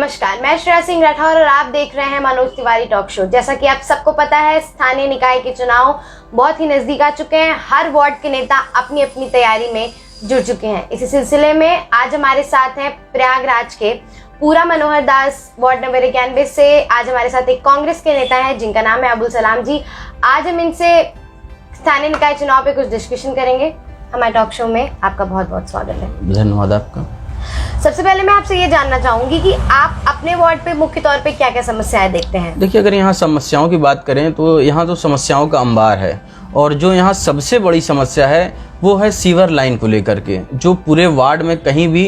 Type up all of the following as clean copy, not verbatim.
नमस्कार, मैं श्रेया सिंह राठौर और आप देख रहे हैं मनोज तिवारी टॉक शो। जैसा कि आप सबको पता है, स्थानीय निकाय के चुनाव बहुत ही नजदीक आ चुके हैं। हर वार्ड के नेता अपनी अपनी तैयारी में जुट चुके हैं। इसी सिलसिले में आज हमारे साथ हैं प्रयागराज के पूरा मनोहर दास, वार्ड नंबर 91 से। आज हमारे साथ एक कांग्रेस के नेता हैं जिनका नाम है अबुल सलाम जी। आज हम इनसे स्थानीय निकाय चुनाव पे कुछ डिस्कशन करेंगे। हमारे टॉक शो में आपका बहुत बहुत स्वागत है। धन्यवाद आपका। सबसे पहले मैं आपसे ये जानना चाहूंगी कि आप अपने वार्ड पे मुख्य तौर पे क्या क्या समस्याएं देखते हैं? देखिए, अगर यहाँ समस्याओं की बात करें तो यहाँ तो समस्याओं का अंबार है, और जो यहाँ सबसे बड़ी समस्या है वो है सीवर लाइन को लेकर के। जो पूरे वार्ड में कहीं भी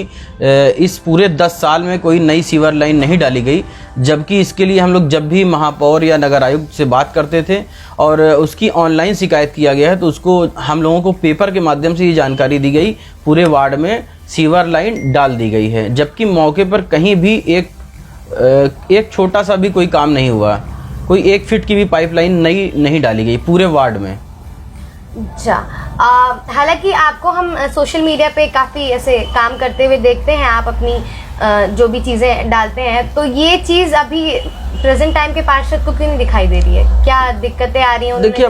इस पूरे 10 साल में कोई नई सीवर लाइन नहीं डाली गई, जबकि इसके लिए हम लोग जब भी महापौर या नगर आयुक्त से बात करते थे और उसकी ऑनलाइन शिकायत किया गया है तो उसको हम लोगों को पेपर के माध्यम से ये जानकारी दी गई पूरे वार्ड में सीवर लाइन डाल दी गई है, जबकि मौके पर कहीं भी एक छोटा सा भी कोई काम नहीं हुआ। कोई 1 फीट की भी पाइपलाइन नई नहीं डाली गई पूरे वार्ड में। अच्छा, हालांकि आपको हम सोशल मीडिया पे काफ़ी ऐसे काम करते हुए देखते हैं, आप अपनी जो भी चीज़ें डालते हैं, तो ये चीज़ अभी प्रेजेंट टाइम के पार्षद को क्यों नहीं दिखाई दे रही है? क्या दिक्कतें आ रही हैं? देखिए,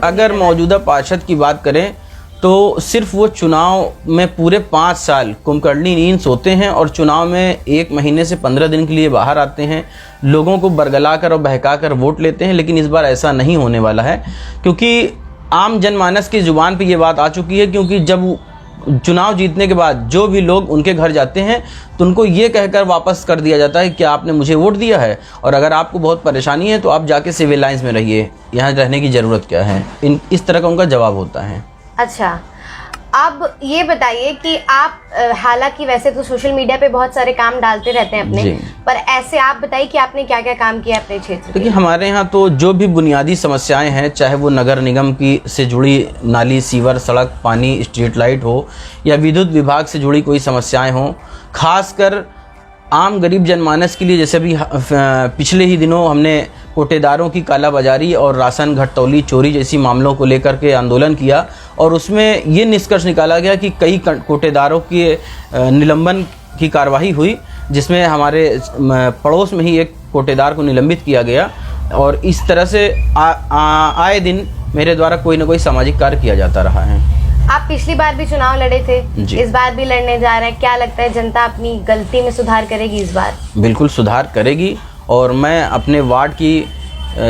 अगर मौजूदा पार्षद की बात करें तो सिर्फ वो चुनाव में पूरे 5 साल कुंभकर्णी नींद सोते हैं और चुनाव में 1 महीने से 15 दिन के लिए बाहर आते हैं, लोगों को बरगलाकर और बहकाकर वोट लेते हैं। लेकिन इस बार ऐसा नहीं होने वाला है, क्योंकि आम जनमानस की जुबान पे ये बात आ चुकी है। क्योंकि जब चुनाव जीतने के बाद जो भी लोग उनके घर जाते हैं तो उनको ये कहकर वापस कर दिया जाता है कि आपने मुझे वोट दिया है, और अगर आपको बहुत परेशानी है तो आप जाके सिविल लाइंस में रहिए, यहाँ रहने की ज़रूरत क्या है। इस तरह का उनका जवाब होता है। अच्छा, अब ये बताइए कि आप हालांकि वैसे तो सोशल मीडिया पे बहुत सारे काम डालते रहते हैं अपने, पर ऐसे आप बताइए कि आपने क्या क्या काम किया अपने क्षेत्र? देखिए, हमारे यहाँ तो जो भी बुनियादी समस्याएं हैं, चाहे वो नगर निगम की से जुड़ी नाली, सीवर, सड़क, पानी, स्ट्रीट लाइट हो, या विद्युत विभाग से जुड़ी कोई समस्याएं हों, खासकर आम गरीब जनमानस के लिए, जैसे अभी पिछले ही दिनों हमने कोटेदारों की कालाबाजारी और राशन घटतौली चोरी जैसी मामलों को लेकर के आंदोलन किया, और उसमें ये निष्कर्ष निकाला गया कि कई कोटेदारों के निलंबन की कार्रवाई हुई, जिसमें हमारे पड़ोस में ही एक कोटेदार को निलंबित किया गया। और इस तरह से आए दिन मेरे द्वारा कोई ना कोई सामाजिक कार्य किया जाता रहा है। आप पिछली बार भी चुनाव लड़े थे, इस बार भी लड़ने जा रहे हैं। क्या लगता है, जनता अपनी गलती में सुधार करेगी इस बार? बिल्कुल सुधार करेगी, और मैं अपने वार्ड की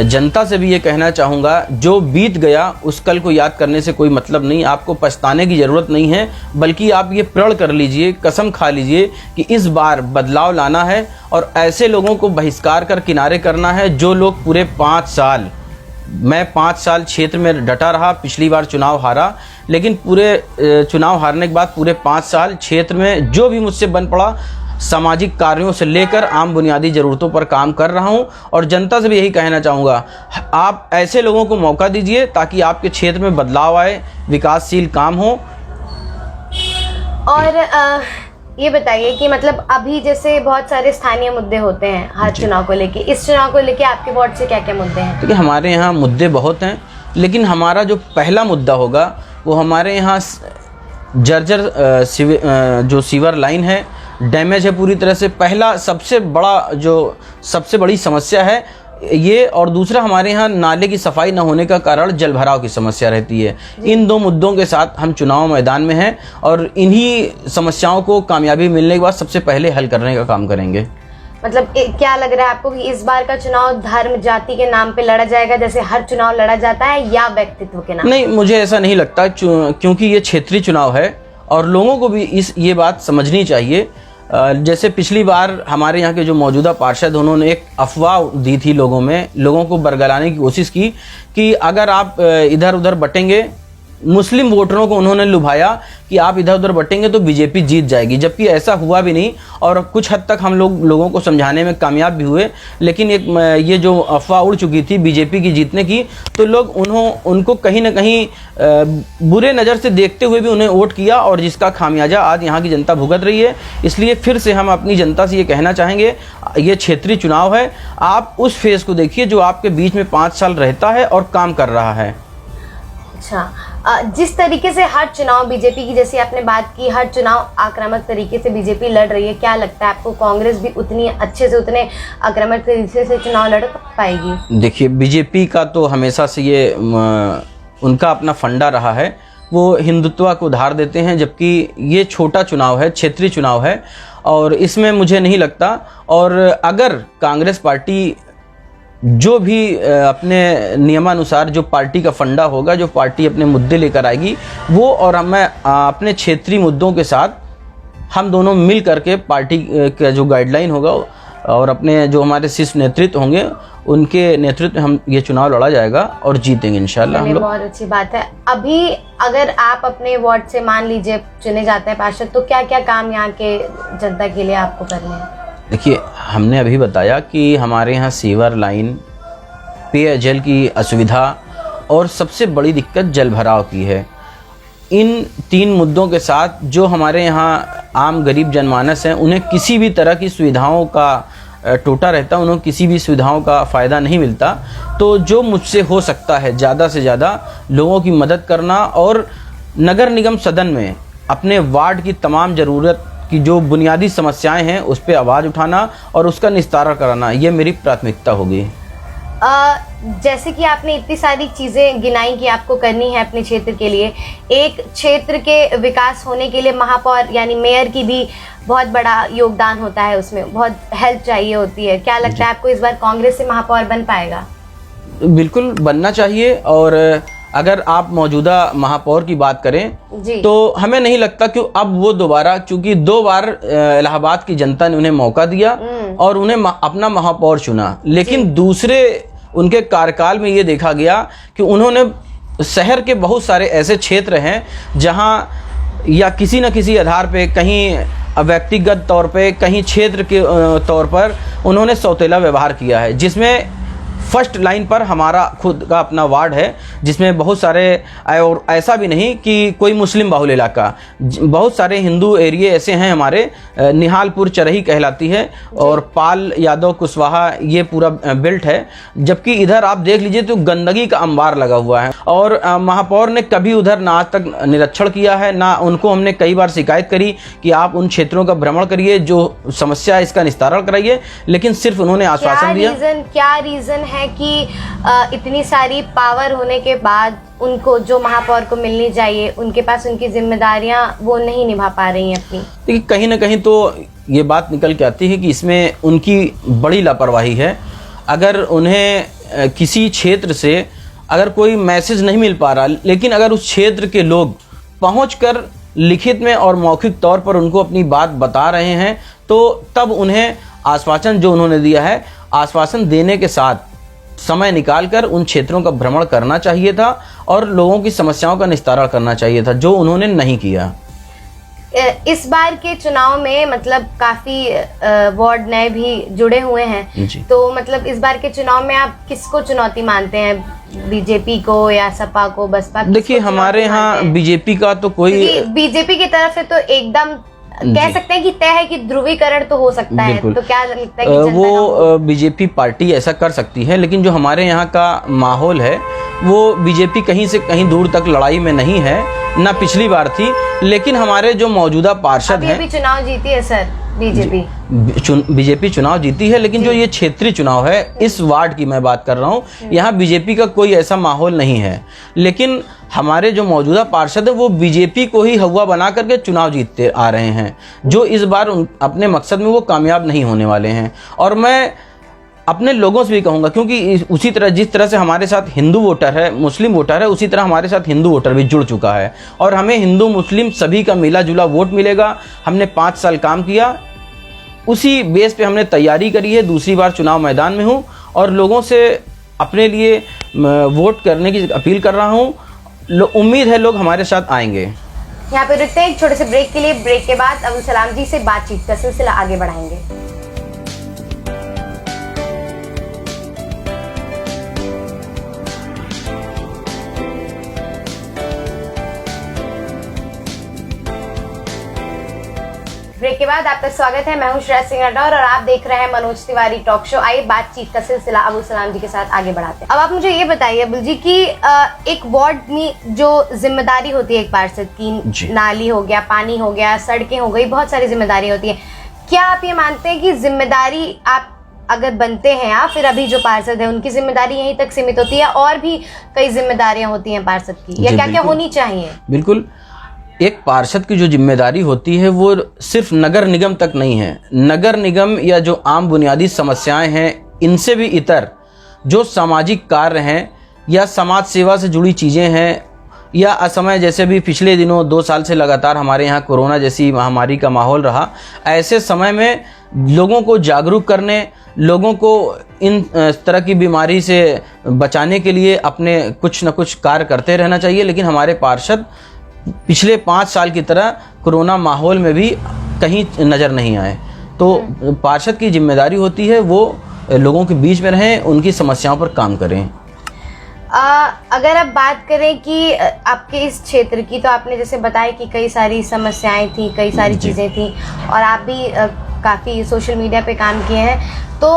जनता से भी ये कहना चाहूँगा, जो बीत गया उस कल को याद करने से कोई मतलब नहीं। आपको पछताने की ज़रूरत नहीं है, बल्कि आप ये प्रण कर लीजिए, कसम खा लीजिए कि इस बार बदलाव लाना है और ऐसे लोगों को बहिष्कार कर किनारे करना है जो लोग पूरे 5 साल, मैं 5 साल क्षेत्र में डटा रहा। पिछली बार चुनाव हारा, लेकिन पूरे चुनाव हारने के बाद पूरे 5 साल क्षेत्र में जो भी मुझसे बन पड़ा, सामाजिक कार्यों से लेकर आम बुनियादी ज़रूरतों पर काम कर रहा हूं। और जनता से भी यही कहना चाहूँगा, आप ऐसे लोगों को मौका दीजिए ताकि आपके क्षेत्र में बदलाव आए, विकासशील काम हो। और ये बताइए कि मतलब अभी जैसे बहुत सारे स्थानीय मुद्दे होते हैं हर चुनाव को लेके, इस चुनाव को लेके आपके वार्ड से क्या क्या मुद्दे हैं? देखिए, हमारे यहाँ मुद्दे बहुत हैं, लेकिन हमारा जो पहला मुद्दा होगा वो हमारे यहाँ जर्जर जो सीवर लाइन है, डैमेज है पूरी तरह से। पहला सबसे बड़ी समस्या है ये, और दूसरा हमारे यहाँ नाले की सफाई न होने का कारण जल भराव की समस्या रहती है। इन 2 मुद्दों के साथ हम चुनाव मैदान में हैं, और इन्हीं समस्याओं को कामयाबी मिलने के बाद सबसे पहले हल करने का काम करेंगे। मतलब क्या लग रहा है आपको कि इस बार का चुनाव धर्म जाति के नाम पे लड़ा जाएगा जैसे हर चुनाव लड़ा जाता है, या व्यक्तित्व के नाम? नहीं, मुझे ऐसा नहीं लगता, क्योंकि ये क्षेत्रीय चुनाव है और लोगों को भी ये बात समझनी चाहिए। जैसे पिछली बार हमारे यहाँ के जो मौजूदा पार्षद, उन्होंने एक अफवाह दी थी लोगों को बरगलाने की कोशिश की कि अगर आप इधर उधर बटेंगे, मुस्लिम वोटरों को उन्होंने लुभाया कि आप इधर उधर बटेंगे तो बीजेपी जीत जाएगी, जबकि ऐसा हुआ भी नहीं। और कुछ हद तक हम लोगों को समझाने में कामयाब भी हुए, लेकिन ये जो अफवाह उड़ चुकी थी बीजेपी की जीतने की, तो लोग उनको कहीं ना कहीं बुरे नज़र से देखते हुए भी उन्हें वोट किया, और जिसका खामियाजा आज यहाँ की जनता भुगत रही है। इसलिए फिर से हम अपनी जनता से ये कहना चाहेंगे, ये क्षेत्रीय चुनाव है, आप उस फेज़ को देखिए जो आपके बीच में 5 साल रहता है और काम कर रहा है। अच्छा, जिस तरीके से हर चुनाव बीजेपी की, जैसे आपने बात की, हर चुनाव आक्रामक तरीके से बीजेपी लड़ रही है, क्या लगता है आपको कांग्रेस भी उतनी अच्छे से, उतने आक्रामक तरीके से चुनाव लड़ पाएगी? देखिए, बीजेपी का तो हमेशा से ये उनका अपना फंडा रहा है, वो हिंदुत्व को उधार देते हैं, जबकि ये छोटा चुनाव है, क्षेत्रीय चुनाव है और इसमें मुझे नहीं लगता। और अगर कांग्रेस पार्टी जो भी अपने नियमानुसार जो पार्टी का फंडा होगा, जो पार्टी अपने मुद्दे लेकर आएगी, वो और मैं अपने क्षेत्रीय मुद्दों के साथ हम दोनों मिल करके पार्टी का जो गाइडलाइन होगा और अपने जो हमारे शीर्ष नेतृत्व होंगे उनके नेतृत्व में हम ये चुनाव लड़ा जाएगा और जीतेंगे इंशाल्लाह हम लोग। बहुत अच्छी बात है। अभी अगर आप अपने वार्ड से मान लीजिए चुने जाते हैं पार्षद, तो क्या क्या काम यहाँ के जनता के लिए आपको करने हैं? देखिए, हमने अभी बताया कि हमारे यहाँ सीवर लाइन, पेयजल की असुविधा और सबसे बड़ी दिक्कत जल भराव की है। इन 3 मुद्दों के साथ जो हमारे यहाँ आम गरीब जनमानस हैं, उन्हें किसी भी तरह की सुविधाओं का टोटा रहता, उन्हें किसी भी सुविधाओं का फ़ायदा नहीं मिलता। तो जो मुझसे हो सकता है ज़्यादा से ज़्यादा लोगों की मदद करना और नगर निगम सदन में अपने वार्ड की तमाम ज़रूरत की जो बुनियादी समस्याएं हैं उस पर आवाज़ उठाना और उसका निस्तारा कराना, ये मेरी प्राथमिकता होगी। जैसे कि आपने इतनी सारी चीज़ें गिनाई कि आपको करनी है अपने क्षेत्र के लिए, एक क्षेत्र के विकास होने के लिए महापौर यानी मेयर की भी बहुत बड़ा योगदान होता है, उसमें बहुत हेल्प चाहिए होती है। क्या लगता है आपको इस बार कांग्रेस से महापौर बन पाएगा? बिल्कुल बनना चाहिए। और अगर आप मौजूदा महापौर की बात करें जी, तो हमें नहीं लगता कि अब वो दोबारा, क्योंकि 2 बार इलाहाबाद की जनता ने उन्हें मौका दिया और उन्हें अपना महापौर चुना, लेकिन दूसरे उनके कार्यकाल में ये देखा गया कि उन्होंने शहर के बहुत सारे ऐसे क्षेत्र हैं जहां या किसी न किसी आधार पे, कहीं व्यक्तिगत तौर पे, कहीं क्षेत्र के तौर पर उन्होंने सौतेला व्यवहार किया है, जिसमें फर्स्ट लाइन पर हमारा खुद का अपना वार्ड है जिसमें बहुत सारे, और ऐसा भी नहीं कि कोई मुस्लिम बाहुल इलाका, बहुत सारे हिंदू एरिए ऐसे हैं हमारे। निहालपुर चरही कहलाती है और पाल यादव कुशवाहा, ये पूरा बेल्ट है। जबकि इधर आप देख लीजिए तो गंदगी का अंबार लगा हुआ है और महापौर ने कभी उधर ना आज तक निरीक्षण किया है, ना उनको हमने कई बार शिकायत करी कि आप उन क्षेत्रों का भ्रमण करिए, जो समस्या है इसका निस्तारण कराइए, लेकिन सिर्फ उन्होंने आश्वासन दिया। क्या रीजन है कि इतनी सारी पावर होने के बाद उनको जो महापौर को मिलनी चाहिए, उनके पास उनकी जिम्मेदारियां वो नहीं निभा पा रही हैं अपनी? देखिए, कहीं ना कहीं तो ये बात निकल के आती है कि इसमें उनकी बड़ी लापरवाही है। अगर उन्हें किसी क्षेत्र से अगर कोई मैसेज नहीं मिल पा रहा, लेकिन अगर उस क्षेत्र के लोग पहुंचकर लिखित में और मौखिक तौर पर उनको अपनी बात बता रहे हैं, तो तब उन्हें आश्वासन जो उन्होंने दिया है, आश्वासन देने के साथ समय निकालकर उन क्षेत्रों का भ्रमण करना चाहिए था और लोगों की समस्याओं का निस्तारण करना चाहिए था, जो उन्होंने नहीं किया। इस बार के चुनाव में मतलब काफी वार्ड नए भी जुड़े हुए हैं, तो मतलब इस बार के चुनाव में आप किसको चुनौती मानते हैं, बीजेपी को या सपा को, बसपा? देखिए, हमारे यहाँ बीजेपी का तो कोई, बीजेपी की तरफ से तो एकदम कह सकते हैं कि तय है कि ध्रुवीकरण तो हो सकता है, तो क्या लगता है कि वो बीजेपी पार्टी ऐसा कर सकती है, लेकिन जो हमारे यहाँ का माहौल है वो बीजेपी कहीं से कहीं दूर तक लड़ाई में नहीं है, ना पिछली बार थी। लेकिन हमारे जो मौजूदा पार्षद हैं, अभी चुनाव जीती है सर बीजेपी चुनाव जीती है, लेकिन जो ये क्षेत्रीय चुनाव है, इस वार्ड की मैं बात कर रहा हूँ, यहाँ बीजेपी का कोई ऐसा माहौल नहीं है। लेकिन हमारे जो मौजूदा पार्षद है वो बीजेपी को ही हवा बना करके चुनाव जीतते आ रहे हैं, जो इस बार अपने मकसद में वो कामयाब नहीं होने वाले हैं। और मैं अपने लोगों से भी कहूँगा, क्योंकि उसी तरह जिस तरह से हमारे साथ हिंदू वोटर है, मुस्लिम वोटर है, उसी तरह हमारे साथ हिंदू वोटर भी जुड़ चुका है और हमें हिंदू मुस्लिम सभी का मिला जुला वोट मिलेगा। हमने 5 साल काम किया, उसी बेस पे हमने तैयारी करी है। दूसरी बार चुनाव मैदान में हूँ और लोगों से अपने लिए वोट करने की अपील कर रहा हूँ। उम्मीद है लोग हमारे साथ आएंगे। यहाँ पे रुकते हैं एक छोटे से ब्रेक के लिए। ब्रेक के बाद अब्दुल सलाम जी से बातचीत का सिलसिला आगे बढ़ाएंगे। ब्रेक के बाद आपका स्वागत है। मैं हूं श्रेया सिंह राठौर और आप देख रहे हैं मनोज तिवारी टॉक शो। आइए बातचीत का सिलसिला अबुल सलाम जी के साथ आगे बढ़ाते हैं। अब आप मुझे ये बताइए अबुल जी कि एक वार्ड में जो जिम्मेदारी होती है एक पार्षद की, नाली हो गया, पानी हो गया, सड़कें हो गई, बहुत सारी जिम्मेदारी होती है। क्या आप ये मानते हैं कि जिम्मेदारी आप अगर बनते हैं या फिर अभी जो पार्षद है उनकी जिम्मेदारी यहीं तक सीमित होती है और भी कई जिम्मेदारियां होती हैं पार्षद की, या क्या क्या होनी चाहिए? बिल्कुल, एक पार्षद की जो जिम्मेदारी होती है वो सिर्फ नगर निगम तक नहीं है। नगर निगम या जो आम बुनियादी समस्याएं हैं, इनसे भी इतर जो सामाजिक कार्य हैं या समाज सेवा से जुड़ी चीज़ें हैं, या असमय जैसे भी पिछले दिनों 2 साल से लगातार हमारे यहाँ कोरोना जैसी महामारी का माहौल रहा, ऐसे समय में लोगों को जागरूक करने, लोगों को इन तरह की बीमारी से बचाने के लिए अपने कुछ न कुछ कार्य करते रहना चाहिए। लेकिन हमारे पार्षद पिछले 5 साल की तरह कोरोना माहौल में भी कहीं नज़र नहीं आए। तो पार्षद की जिम्मेदारी होती है वो लोगों के बीच में रहें, उनकी समस्याओं पर काम करें। अगर आप बात करें कि आपके इस क्षेत्र की, तो आपने जैसे बताया कि कई सारी समस्याएं थी, कई सारी चीज़ें थी और आप भी काफ़ी सोशल मीडिया पे काम किए हैं, तो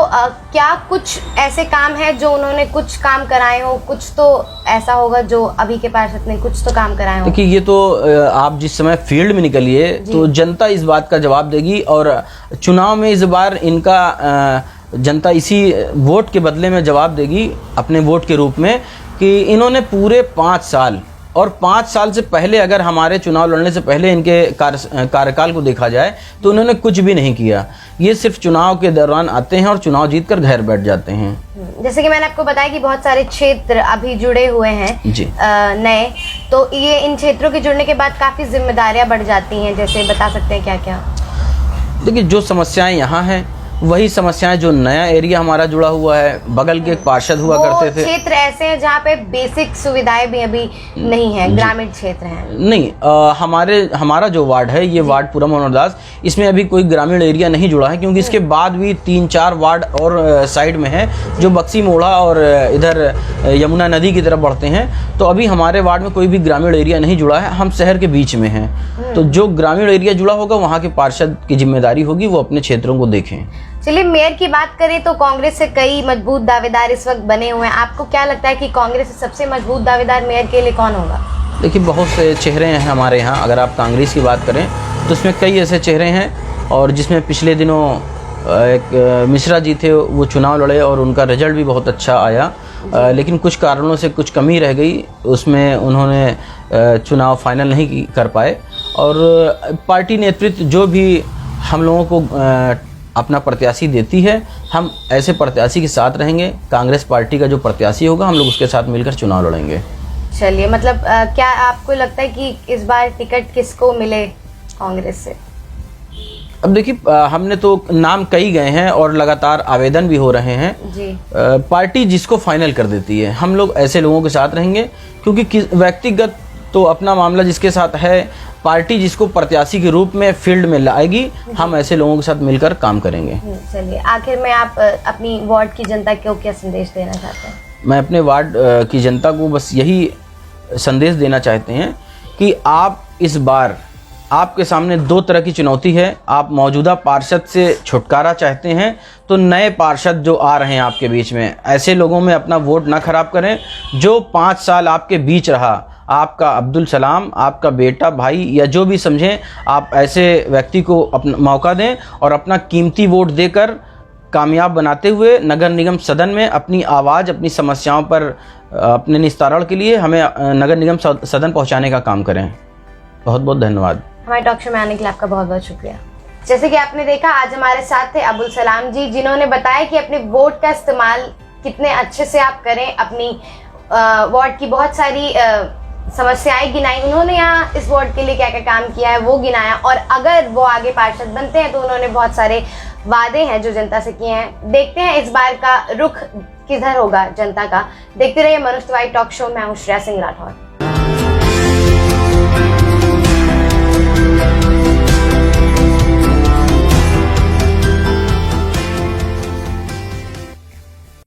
क्या कुछ ऐसे काम हैं जो उन्होंने कुछ काम कराए हो? कुछ तो ऐसा होगा जो अभी के पार्षद ने कुछ तो काम कराए हो। देखिए, ये तो आप जिस समय फील्ड में निकलिए तो जनता इस बात का जवाब देगी, और चुनाव में इस बार इनका जनता इसी वोट के बदले में जवाब देगी, अपने वोट के रूप में, कि इन्होंने पूरे 5 साल और 5 साल से पहले, अगर हमारे चुनाव लड़ने से पहले इनके कार्यकाल को देखा जाए तो उन्होंने कुछ भी नहीं किया। ये सिर्फ चुनाव के दौरान आते हैं और चुनाव जीतकर घर बैठ जाते हैं। जैसे कि मैंने आपको बताया कि बहुत सारे क्षेत्र अभी जुड़े हुए हैं जी नए, तो ये इन क्षेत्रों के जुड़ने के बाद काफ़ी जिम्मेदारियां बढ़ जाती हैं। जैसे बता सकते हैं क्या क्या? देखिए, जो समस्याएं यहाँ हैं वही समस्याएं जो नया एरिया हमारा जुड़ा हुआ है। बगल के एक पार्षद हुआ करते थे। क्षेत्र ऐसे हैं जहाँ पे बेसिक सुविधाएं भी अभी नहीं है, ग्रामीण क्षेत्र हैं। नहीं, हमारा जो वार्ड है, ये वार्ड पूरा मनोहरदास, इसमें अभी कोई ग्रामीण एरिया नहीं जुड़ा है, क्योंकि इसके बाद भी 3-4 वार्ड और साइड में है जो बक्सी मोड़ा और इधर यमुना नदी की तरफ बढ़ते हैं। तो अभी हमारे वार्ड में कोई भी ग्रामीण एरिया नहीं जुड़ा है, हम शहर के बीच में हैं। तो जो ग्रामीण एरिया जुड़ा होगा वहाँ के पार्षद की जिम्मेदारी होगी वो अपने क्षेत्रों को देखें। चलिए, मेयर की बात करें तो कांग्रेस से कई मजबूत दावेदार इस वक्त बने हुए हैं। आपको क्या लगता है कि कांग्रेस से सबसे मजबूत दावेदार मेयर के लिए कौन होगा? देखिए, बहुत से चेहरे हैं हमारे यहाँ। अगर आप कांग्रेस की बात करें तो उसमें कई ऐसे चेहरे हैं, और जिसमें पिछले दिनों एक मिश्रा जी थे, वो चुनाव लड़े और उनका रिजल्ट भी बहुत अच्छा आया, लेकिन कुछ कारणों से कुछ कमी रह गई, उसमें उन्होंने चुनाव फाइनल नहीं कर पाए। और पार्टी नेतृत्व जो भी हम लोगों को अपना प्रत्याशी देती है, हम ऐसे प्रत्याशी के साथ रहेंगे। कांग्रेस पार्टी का जो प्रत्याशी होगा हम लोग उसके साथ मिलकर चुनाव लड़ेंगे। चलिए, मतलब क्या आपको लगता है कि इस बार टिकट किसको मिले कांग्रेस से? अब देखिए, हमने तो नाम कई गए हैं और लगातार आवेदन भी हो रहे हैं जी। पार्टी जिसको फाइनल कर देती है, हम लोग ऐसे लोगों के साथ रहेंगे, क्योंकि व्यक्तिगत तो अपना मामला जिसके साथ है, पार्टी जिसको प्रत्याशी के रूप में फील्ड में लाएगी, हम ऐसे लोगों के साथ मिलकर काम करेंगे। चलिए, आखिर में आप अपनी वार्ड की जनता को क्या संदेश देना चाहते हैं? मैं अपने वार्ड की जनता को बस यही संदेश देना चाहते हैं कि आप इस बार, आपके सामने 2 तरह की चुनौती है। आप मौजूदा पार्षद से छुटकारा चाहते हैं तो नए पार्षद जो आ रहे हैं आपके बीच में, ऐसे लोगों में अपना वोट ना खराब करें। जो 5 साल आपके बीच रहा, आपका अब्दुल सलाम, आपका बेटा, भाई या जो भी समझें, आप ऐसे व्यक्ति को अपना मौका दें और अपना कीमती वोट देकर कामयाब बनाते हुए नगर निगम सदन में अपनी आवाज़, अपनी समस्याओं पर अपने निस्तारण के लिए हमें नगर निगम सदन पहुंचाने का काम करें। बहुत बहुत धन्यवाद। हमारे टॉक शो में आने के लिए आपका बहुत बहुत शुक्रिया। जैसे कि आपने देखा, आज हमारे साथ थे अबुल सलाम जी, जिन्होंने बताया कि अपने वोट का इस्तेमाल कितने अच्छे से आप करें। अपनी वार्ड की बहुत सारी समस्याएं गिनाई उन्होंने, यहाँ इस वार्ड के लिए क्या क्या काम किया है वो गिनाया, और अगर वो आगे पार्षद बनते हैं तो उन्होंने बहुत सारे वादे हैं जो जनता से किए हैं। देखते हैं इस बार का रुख किधर होगा जनता का। देखते रहिए मनोज तिवारी टॉक शो। मैं हूँ श्रेया सिंह राठौर।